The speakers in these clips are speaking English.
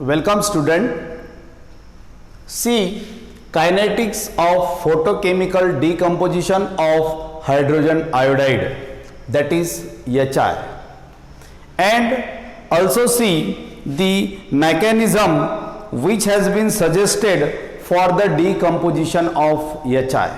Welcome student. See kinetics of photochemical decomposition of hydrogen iodide, that is HI, and also see the mechanism which has been suggested for the decomposition of HI.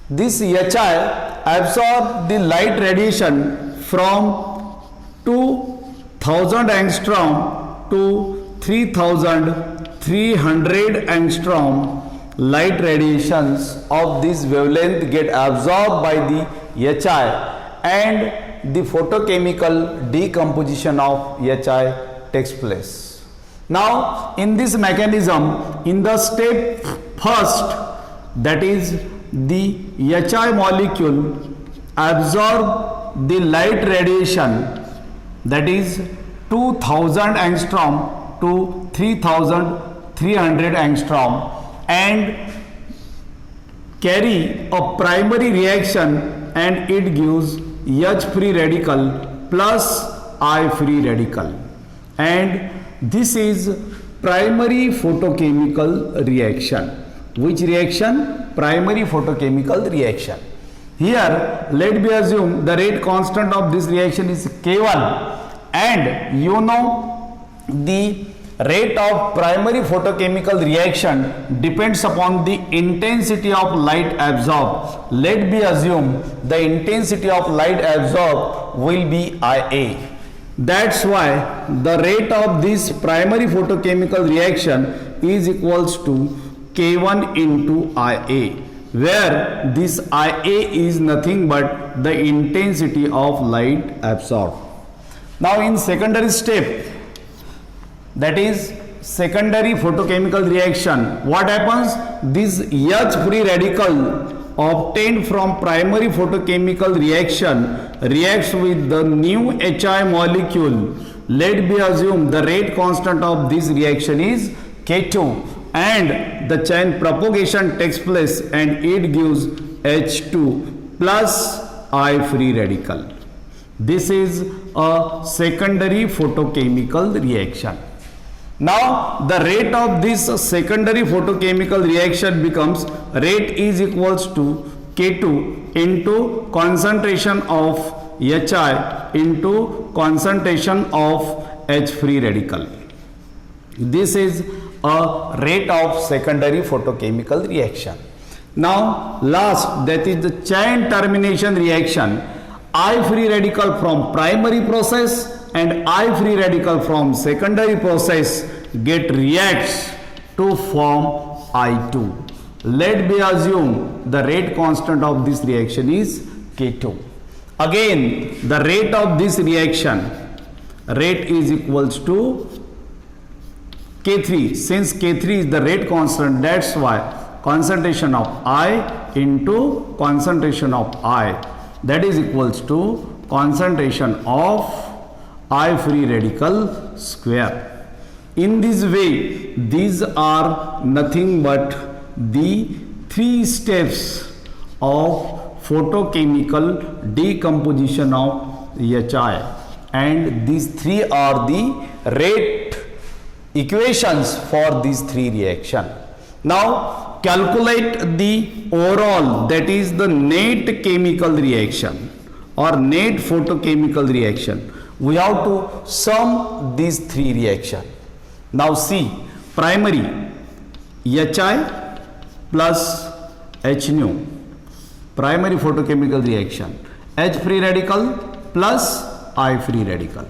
This HI absorbs the light radiation from 2000 angstrom to 3300 angstrom. Light radiations of this wavelength get absorbed by the HI and the photochemical decomposition of HI takes place. Now in this mechanism, in the step first, that is the HI molecule absorb the light radiation, that is 2000 angstrom to 3300 angstrom, and carry a primary reaction, and it gives H free radical plus I free radical, and this is primary photochemical reaction. Which reaction? Primary photochemical reaction. Here let me assume the rate constant of this reaction is K1, and you know the rate of primary photochemical reaction depends upon the intensity of light absorbed. Let me assume the intensity of light absorbed will be IA. That's why the rate of this primary photochemical reaction is equals to K1 into IA, where this IA is nothing but the intensity of light absorbed. Now in secondary step, that is secondary photochemical reaction, what happens? This H free radical obtained from primary photochemical reaction reacts with the new HI molecule. Let me assume the rate constant of this reaction is K2, and the chain propagation takes place, and it gives H2 plus I free radical. This is a secondary photochemical reaction. Now the rate of this secondary photochemical reaction becomes rate is equals to K2 into concentration of HI into concentration of H free radical. This is a rate of secondary photochemical reaction. Now last, that is the chain termination reaction. I free radical from primary process and I free radical from secondary process get reacts to form I2. Let me assume the rate constant of this reaction is K2. Again the rate of this reaction, rate is equals to K3. Since K3 is the rate constant, that's why concentration of I into concentration of I, that is equals to concentration of I free radical square. In this way, these are nothing but the three steps of photochemical decomposition of HI, and these three are the rate equations for these three reactions. Now calculate the overall, that is the net chemical reaction or net photochemical reaction. We have to sum these three reactions. Now see, primary HI plus H nu, primary photochemical reaction, H free radical plus I free radical.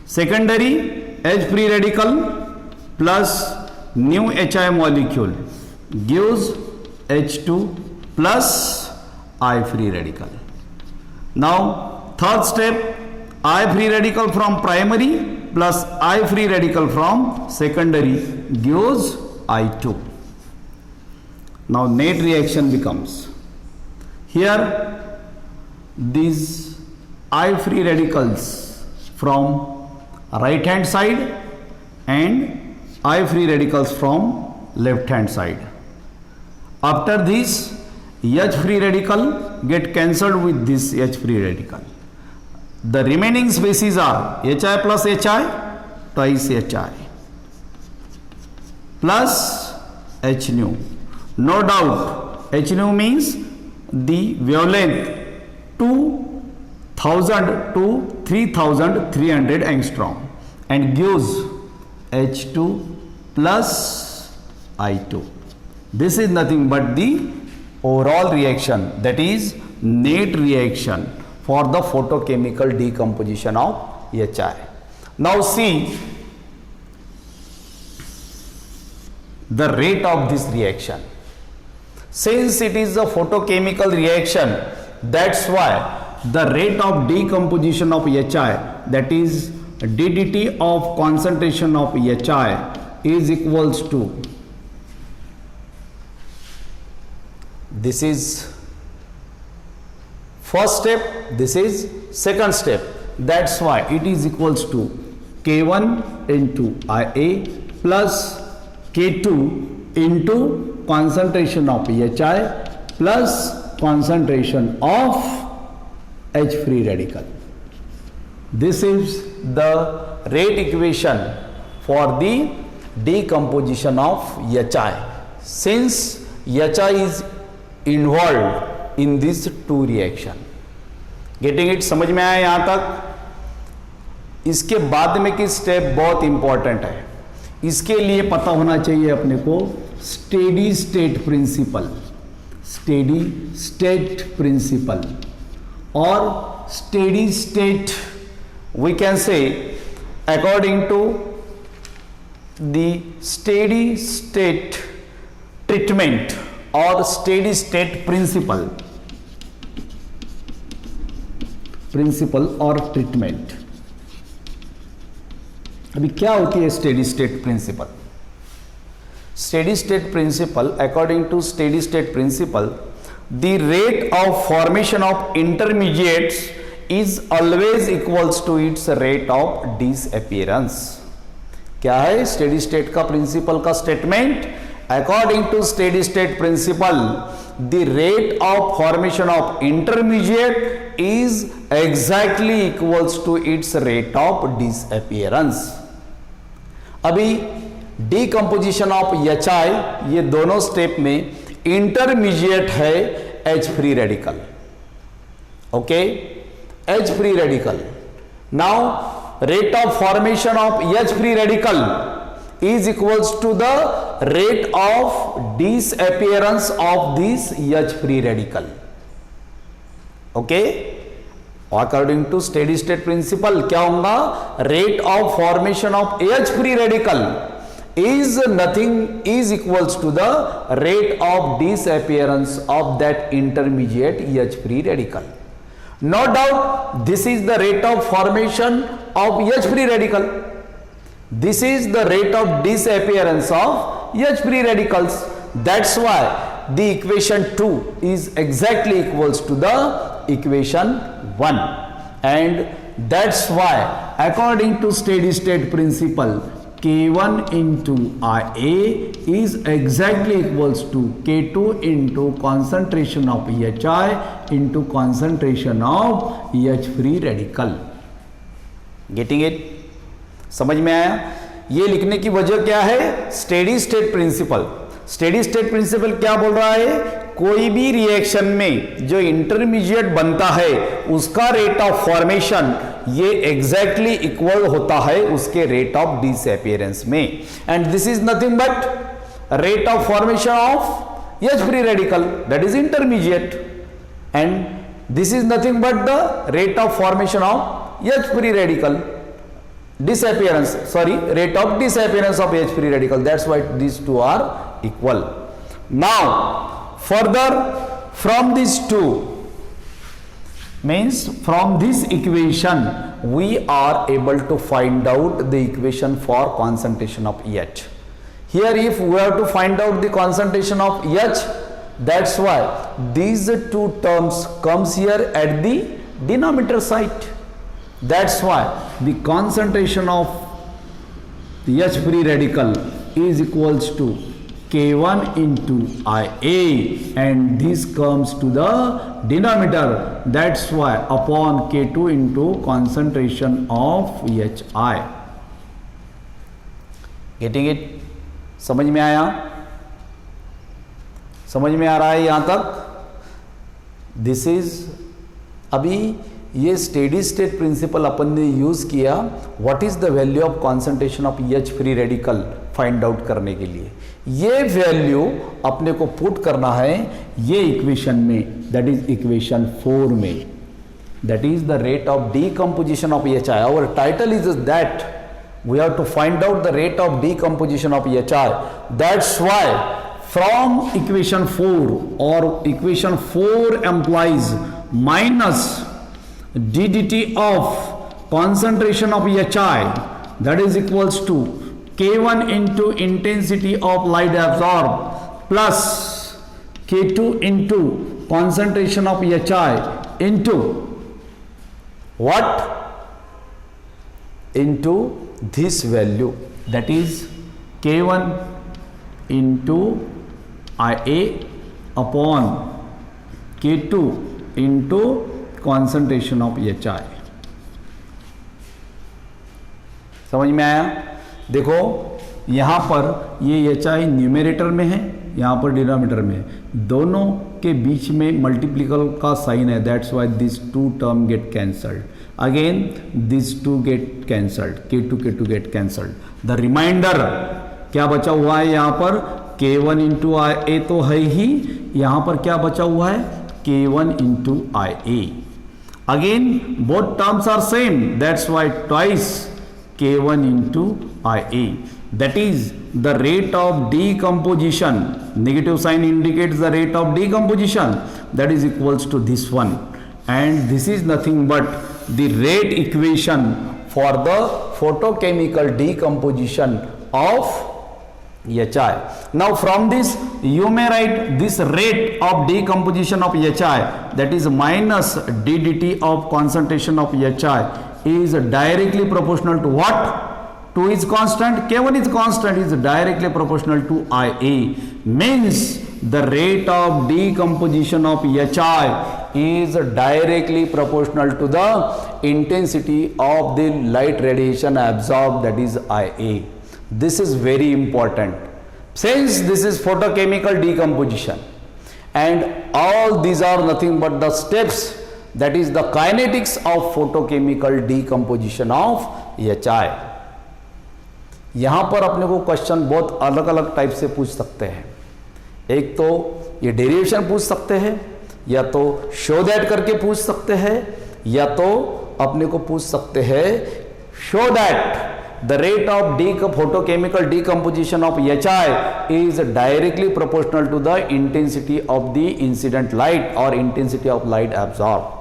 Secondary H free radical plus new HI molecule gives H2 plus I free radical. Now third step, I free radical from primary plus I free radical from secondary gives I2. Now net reaction becomes, here these I free radicals from right hand side and I free radicals from left hand side. After this, H free radical get cancelled with this H free radical. The remaining species are HI plus HI twice HI. plus H nu. No doubt H nu means the wavelength 2000 to 3300 angstrom and gives H2 plus I2. This is nothing but the overall reaction, that is net reaction for the photochemical decomposition of HI. Now see the rate of this reaction. Since it is a photochemical reaction, that's why the rate of decomposition of HI, that is ddt of concentration of HI, is equals to, this is first step, this is second step, that's why it is equals to K1 into IA plus K2 into concentration of HI plus concentration of H free radical. This is the rate equation for the decomposition of HI, since HI is involved in these two reaction. Getting it? समझ में आया यहाँ तक? इसके बाद में की step बहुत इंपॉर्टेंट है, इसके लिए पता होना चाहिए अपने को steady state principle, steady state principle और steady state we can say according to the steady state treatment or steady state principle और ट्रीटमेंट. अभी क्या होती है steady state principle? Steady state principle, according to steady state principle, the rate of formation of intermediates is always equals to its rate of disappearance. क्या है steady state का principle का statement? According to steady state principle, the rate of formation of intermediate is exactly equals to its rate of disappearance. अभी decomposition of HI, ये दोनों step में intermediate है H free radical. Okay, H free radical. Now rate of formation of H free radical is equals to the rate of disappearance of this H free radical. Okay, according to steady state principle क्या होगा? Rate of formation of H free radical is nothing is equals to the rate of disappearance of that intermediate H free radical. No doubt this is the rate of formation of H free radical. This is the rate of disappearance of H free radicals. That's why the equation 2 is exactly equals to the equation 1. And that's why according to steady state principle, K1 into IA is exactly equals to K2 into concentration of HI into concentration of H free radical. Getting it? समझ में आया? ये लिखने की वजह क्या है? Steady state principle. Steady state principle क्या बोल रहा है? कोई भी रिएक्शन में जो इंटरमीडिएट बनता है उसका रेट ऑफ फॉर्मेशन ये एग्जैक्टली इक्वल होता है उसके रेट ऑफ डिसअपियरेंस में. And this is nothing but rate of formation of H free radical, that is intermediate, and this is nothing but the rate of formation of H free radical disappearance, sorry, rate of disappearance of H free radical. That's why these two are equal. Now further from these two, means from this equation we are able to find out the equation for concentration of H. Here if we have to find out the concentration of H, that's why these two terms comes here at the denominator side. That's why the concentration of the H free radical is equals to K1 into IA, and this comes to the denominator. That's why upon K2 into concentration of HI. Getting it? समझ में आया? समझ में आ रहा है यहां तक? This is, अभी ये स्टेडी स्टेट प्रिंसिपल अपन ने यूज किया what is the value of concentration of H free radical find out करने के लिए। ये वैल्यू अपने को पुट करना है ये इक्वेशन में, दैट इज इक्वेशन 4 में, that is the rate of decomposition of H I. Our title is that we have to find out the rate of decomposition of H I. That's why from equation 4, और equation 4 implies minus ddt of concentration of HI, that is equals to K1 into intensity of light absorbed plus K2 into concentration of HI into what? Into this value, that is K1 into IA upon K2 into concentration of HI। समझ में आया? देखो यहां पर ये HI numerator में है, यहां पर डिनोमिनेटर में है, दोनों के बीच में मल्टीप्लिकल का साइन है, that's why this two term get cancelled, again this two get cancelled, K2 get cancelled. The reminder क्या बचा हुआ है यहां पर? K1 इंटू IA तो है ही, यहां पर क्या बचा हुआ है? K1 into IA। Again both terms are same, that's why twice K1 into IA, that is the rate of decomposition, negative sign indicates the rate of decomposition, that is equals to this one, and this is nothing but the rate equation for the photochemical decomposition of HI. Now from this you may write this rate of decomposition of HI, that is minus ddt of concentration of HI is directly proportional to what? 2 is constant, K1 is constant, is directly proportional to IA, means the rate of decomposition of HI is directly proportional to the intensity of the light radiation absorbed, that is IA. This is very important since this is photochemical decomposition and all these are nothing but the steps, that is the kinetics of photochemical decomposition of HI। यहां पर अपने को question बहुत अलग अलग type से पूछ सकते हैं। एक तो ये डेरिवेशन पूछ सकते हैं, या तो शो दैट करके पूछ सकते हैं, या तो अपने को पूछ सकते हैं show that the rate of photochemical decomposition of HI is directly proportional to the intensity of the incident light or intensity of light absorbed।